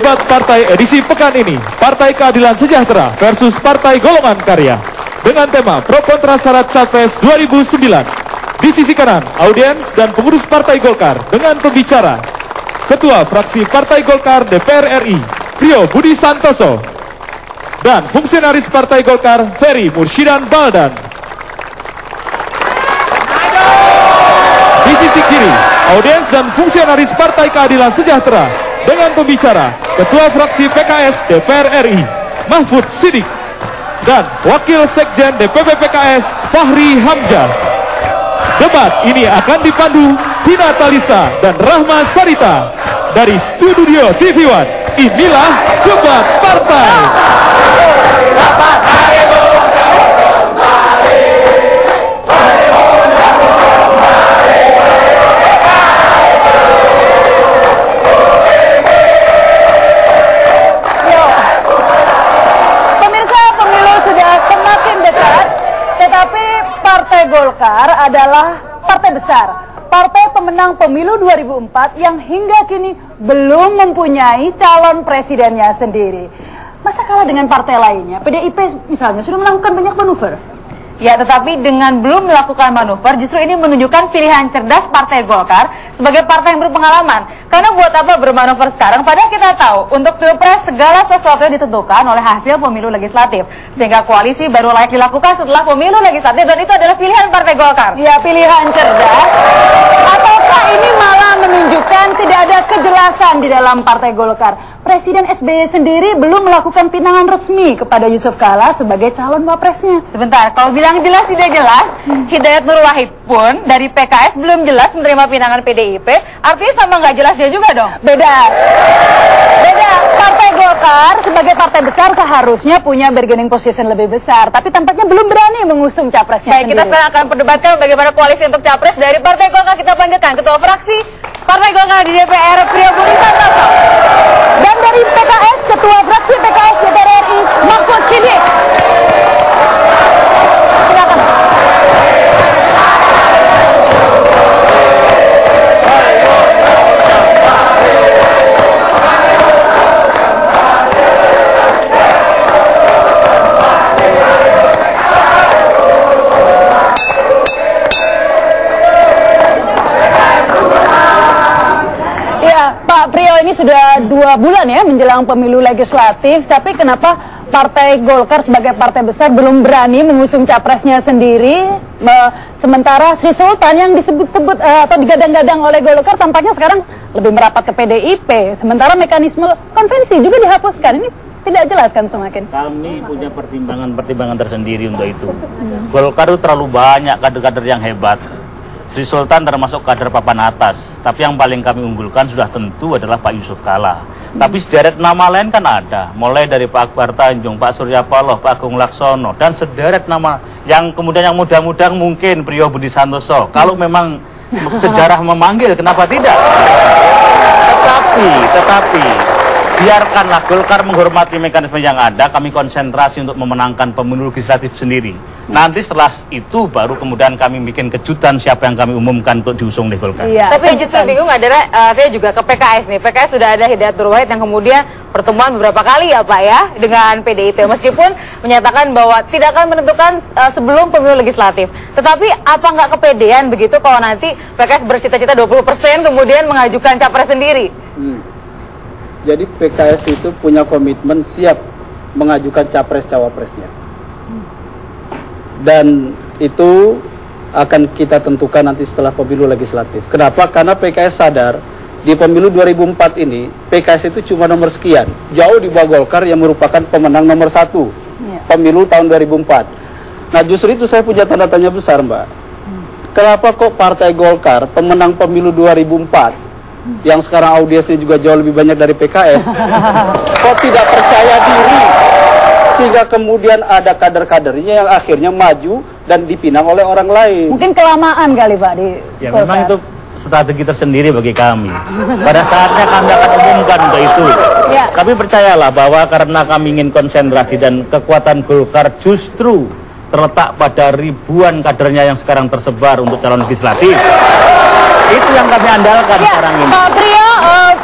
Debat partai edisi pekan ini, Partai Keadilan Sejahtera versus Partai Golongan Karya. Dengan tema Pro Kontra Syarat Capres 2009. Di sisi kanan, audiens dan pengurus Partai Golkar dengan pembicara Ketua Fraksi Partai Golkar DPR RI, Prio Budi Santoso. Dan Fungsionaris Partai Golkar, Ferry Murshidan Baldan. Di sisi kiri, audiens dan fungsionaris Partai Keadilan Sejahtera dengan pembicara Ketua Fraksi PKS DPR RI, Mahfud Siddiq. Dan Wakil Sekjen DPP PKS, Fahri Hamzah. Debat ini akan dipandu Tina Talisa dan Rahma Sarita. Dari Studio TV One, inilah Debat Partai. Partai Golkar adalah partai besar, partai pemenang pemilu 2004 yang hingga kini belum mempunyai calon presidennya sendiri. Masa kalah dengan partai lainnya? PDIP misalnya sudah melakukan banyak manuver. Ya, tetapi dengan belum melakukan manuver, justru ini menunjukkan pilihan cerdas Partai Golkar sebagai partai yang berpengalaman. Karena buat apa bermanuver sekarang? Padahal kita tahu, untuk Pilpres segala sesuatu ditentukan oleh hasil pemilu legislatif. Sehingga koalisi baru layak dilakukan setelah pemilu legislatif, dan itu adalah pilihan Partai Golkar. Ya, pilihan cerdas. Ataukah ini malah menunjukkan tidak ada kejelasan di dalam Partai Golkar? Presiden SBY sendiri belum melakukan pinangan resmi kepada Yusuf Kala sebagai calon wapresnya. Sebentar, kalau bilang jelas tidak jelas, Hidayat Nur Wahid pun dari PKS belum jelas menerima pinangan PDIP, artinya sama nggak jelas dia juga dong. Beda. Partai Golkar sebagai partai besar seharusnya punya bargaining position lebih besar, tapi tampaknya belum berani mengusung capresnya sendiri. Kita sekarang akan perdebatkan bagaimana koalisi untuk capres dari Partai Golkar. Kita panggilkan Ketua Fraksi Partai Golkar di DPR, Prio Budi Santoso. Dan dari PKS, Ketua Fraksi PKS DPR RI, Mahfud Siddiq. Silakan. Pak Prio, ini sudah 2 bulan ya menjelang pemilu legislatif, tapi kenapa Partai Golkar sebagai partai besar belum berani mengusung capresnya sendiri, sementara Sri Sultan yang disebut-sebut atau digadang-gadang oleh Golkar tampaknya sekarang lebih merapat ke PDIP, sementara mekanisme konvensi juga dihapuskan. Ini tidak jelas kan semakin? Kami punya pertimbangan tersendiri untuk itu. Golkar itu terlalu banyak kader-kader yang hebat. Sri Sultan termasuk kader papan atas, tapi yang paling kami unggulkan sudah tentu adalah Pak Yusuf Kala. Tapi sederet nama lain kan ada, mulai dari Pak Akbar Tanjung, Pak Surya Paloh, Pak Agung Laksono, dan sederet nama yang kemudian yang mudah-mudah mungkin Prio Budi Santoso. Kalau memang sejarah memanggil, kenapa tidak? Tetapi biarkanlah Golkar menghormati mekanisme yang ada. Kami konsentrasi untuk memenangkan pemilu legislatif sendiri. Nanti setelah itu baru kemudian kami bikin kejutan siapa yang kami umumkan untuk diusung di Golkar. Iya, tapi yang justru bingung adalah saya juga ke PKS nih. PKS sudah ada Hidayat Nur Wahid yang kemudian pertemuan beberapa kali ya Pak ya dengan PDIP, meskipun menyatakan bahwa tidak akan menentukan sebelum pemilu legislatif. Tetapi apa nggak kepedean begitu kalau nanti PKS bercita-cita 20% kemudian mengajukan capres sendiri? Jadi PKS itu punya komitmen siap mengajukan capres-cawapresnya. Dan itu akan kita tentukan nanti setelah pemilu legislatif. Kenapa? Karena PKS sadar di pemilu 2004 ini PKS itu cuma nomor sekian, jauh di bawah Golkar yang merupakan pemenang nomor 1 pemilu tahun 2004. Nah justru itu saya punya tanda tanya besar, Mbak. Kenapa kok Partai Golkar pemenang pemilu 2004 yang sekarang audiensnya juga jauh lebih banyak dari PKS kok tidak percaya diri, sehingga kemudian ada kader-kadernya yang akhirnya maju dan dipinang oleh orang lain. Mungkin kelamaan kali Pak di Ya Golkar. memang itu strategi tersendiri bagi kami. Pada saatnya kami akan umumkan untuk itu. Ya. Tapi percayalah bahwa karena kami ingin konsentrasi dan kekuatan Golkar justru terletak pada ribuan kadernya yang sekarang tersebar untuk calon legislatif. Itu yang kami andalkan Ya, sekarang ini. Pak Priyo,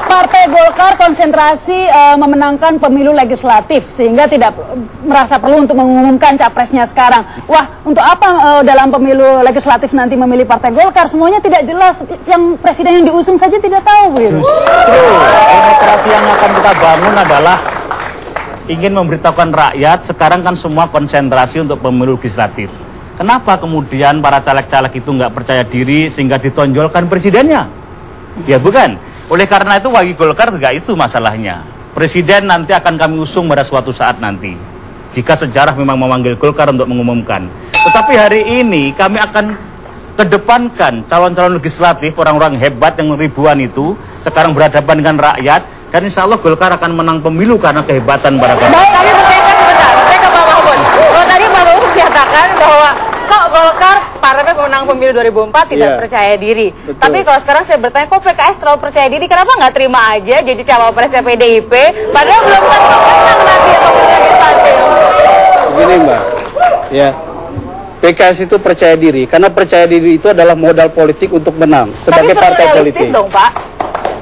Partai Golkar konsentrasi memenangkan pemilu legislatif sehingga tidak merasa perlu untuk mengumumkan capresnya sekarang. Wah, untuk apa dalam pemilu legislatif nanti memilih Partai Golkar? Semuanya tidak jelas. Yang presiden yang diusung saja tidak tahu. Gitu. Justru demokrasi yang akan kita bangun adalah ingin memberitahukan rakyat. Sekarang kan semua konsentrasi untuk pemilu legislatif. Kenapa kemudian para caleg-caleg itu nggak percaya diri sehingga ditonjolkan presidennya? Ya bukan. Oleh karena itu bagi Golkar juga itu masalahnya. Presiden nanti akan kami usung pada suatu saat nanti. Jika sejarah memang memanggil Golkar untuk mengumumkan. Tetapi hari ini kami akan kedepankan calon-calon legislatif, orang-orang hebat yang ribuan itu sekarang berhadapan dengan rakyat. Dan insya Allah Golkar akan menang pemilu karena kehebatan para golkar. Baik, kami bergeser sebentar. Saya ke Pak Mahfud. Kalau tadi Pak Mahfud menyatakan bahwa kok Golkar partai pemenang pemilu 2004 tidak percaya diri. Betul. Tapi kalau sekarang saya bertanya, kok PKS terlalu percaya diri? Kenapa nggak terima aja jadi cawapresnya PDIP? Padahal belum tentu menang nanti pemilu legislatif. Begini Mbak, ya PKS itu percaya diri karena percaya diri itu adalah modal politik untuk menang sebagai Tapi partai perlu politik. realistis dong Pak.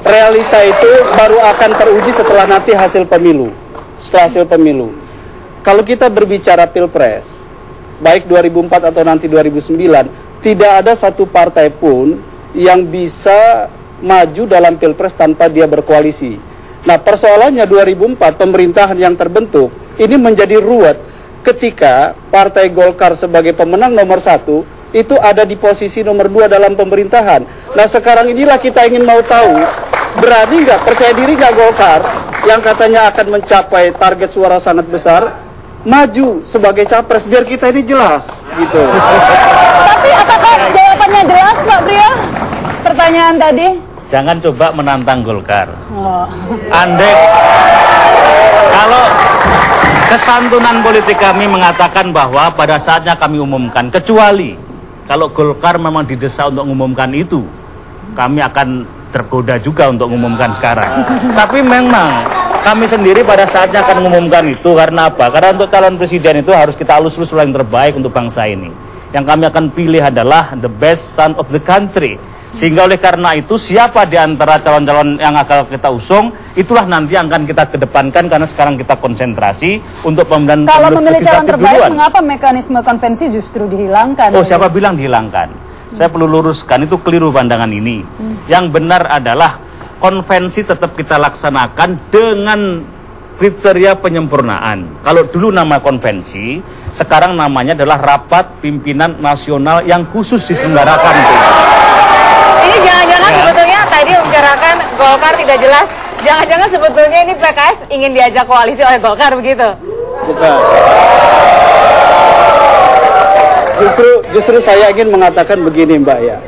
Realita itu baru akan teruji setelah nanti hasil pemilu. Setelah hasil pemilu. Kalau kita berbicara pilpres, baik 2004 atau nanti 2009, tidak ada satu partai pun yang bisa maju dalam pilpres tanpa dia berkoalisi. Nah, persoalannya 2004 pemerintahan yang terbentuk ini menjadi ruwet ketika Partai Golkar sebagai pemenang nomor 1 itu ada di posisi nomor 2 dalam pemerintahan. Nah, sekarang inilah kita ingin mau tahu, berani nggak, percaya diri nggak Golkar yang katanya akan mencapai target suara sangat besar, maju sebagai capres, biar kita ini jelas gitu. Tapi apakah jawabannya jelas, Pak Priyo? Pertanyaan tadi. Jangan coba menantang Golkar. Oh. Andai kalau kesantunan politik kami mengatakan bahwa pada saatnya kami umumkan, kecuali kalau Golkar memang didesak untuk mengumumkan itu, kami akan tergoda juga untuk mengumumkan sekarang. Tapi memang kami sendiri pada saatnya akan mengumumkan itu. Karena apa? Karena untuk calon presiden itu harus kita lulus yang terbaik untuk bangsa ini. Yang kami akan pilih adalah the best son of the country. Sehingga oleh karena itu siapa di antara calon-calon yang akan kita usung, itulah nanti yang akan kita kedepankan karena sekarang kita konsentrasi untuk pemilihan. Kalau memilih calon terbaik, duluan. mengapa mekanisme konvensi justru dihilangkan? Oh, siapa bilang dihilangkan? Saya perlu luruskan, itu keliru pandangan ini. Yang benar adalah konvensi tetap kita laksanakan dengan kriteria penyempurnaan. Kalau dulu nama konvensi, sekarang namanya adalah Rapat Pimpinan Nasional yang khusus diselenggarakan. Ini jangan-jangan sebetulnya tadi membicarakan Golkar tidak jelas. Jangan-jangan sebetulnya ini PKS ingin diajak koalisi oleh Golkar begitu? Bukan. Justru saya ingin mengatakan begini Mbak ya.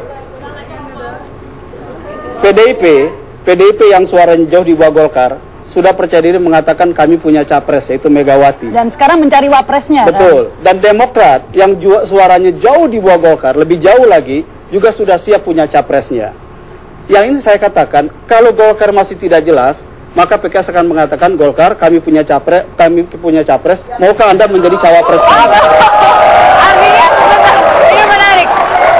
PDIP yang suaranya jauh di bawah Golkar sudah percaya diri mengatakan kami punya capres yaitu Megawati. Dan sekarang mencari wapresnya. Betul. Dan Demokrat yang suaranya jauh di bawah Golkar, lebih jauh lagi, juga sudah siap punya capresnya. Yang ini saya katakan, kalau Golkar masih tidak jelas, maka PKS akan mengatakan Golkar kami punya capres, maukah Anda menjadi cawapres? Artinya sebentar, ini menarik.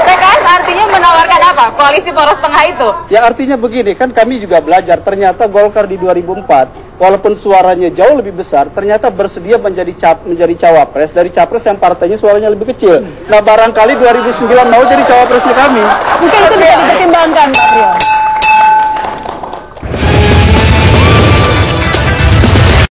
PKS artinya menawarkan apa? Koalisi poros tengah itu? Ya artinya begini, kan kami juga belajar, ternyata Golkar di 2004, walaupun suaranya jauh lebih besar, ternyata bersedia menjadi cawapres dari capres yang partainya suaranya lebih kecil. Nah barangkali 2009 mau jadi cawapresnya kami. Mungkin itu bisa dipertimbangkan, Pak Priyo.